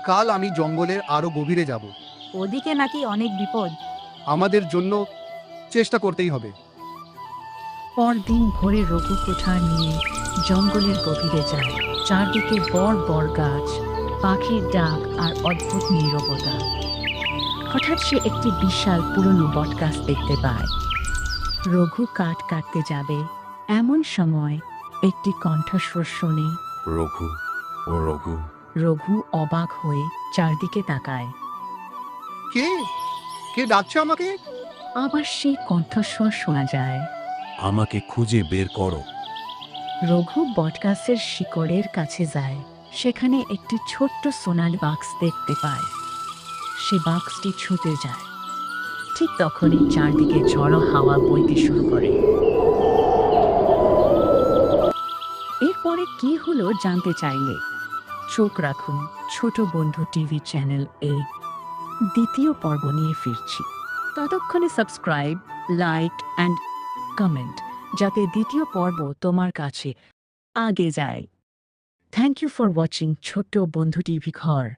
কাল আমি জঙ্গলের আরো গভীরে যাব। ওদিকে নাকি অনেক বিপদ। আমাদের জন্য চেষ্টা করতেই হবে। পরদিন ভোরে রঘু কোঠার নিয়ে জঙ্গলের গভীরে যায়। চারদিকে বড় বড় গাছ, পাখির ডাক আর অদ্ভুত নীরবতা। হঠাৎ সে একটি বিশাল পুরনো বটগাছ দেখতে পায়। রঘু কাঠ কাটতে যাবে, এমন সময় একটি কণ্ঠস্বর শোনে। রঘু, ও রঘু। রঘু অবাক হয়ে চারদিকে তাকায়। কে কে ডাকছে আমাকে? আবার সেই কণ্ঠস্বর শোনা যায়। আমাকে খুঁজে বের করো। রঘু বটগাছের শিকড়ের কাছে যায়। সেখানে একটি ছোট্ট সোনার বাক্স দেখতে পায়। সে বাক্সটি ছুঁতে যায়। ঠিক তখনই চারদিকে ঝড়ো হাওয়া বইতে শুরু করে। এরপরে কি হলো জানতে চাইলে চোখ রাখুন ছোট বন্ধু টিভি চ্যানেল এ। দ্বিতীয় পর্ব নিয়ে ফিরছি। ততক্ষণে সাবস্ক্রাইব, লাইক অ্যান্ড কমেন্ট, যাতে দ্বিতীয় পর্ব তোমার কাছে আগে যায়। থ্যাংক ইউ ফর ওয়াচিং ছোট্ট বন্ধু টিভি ঘর।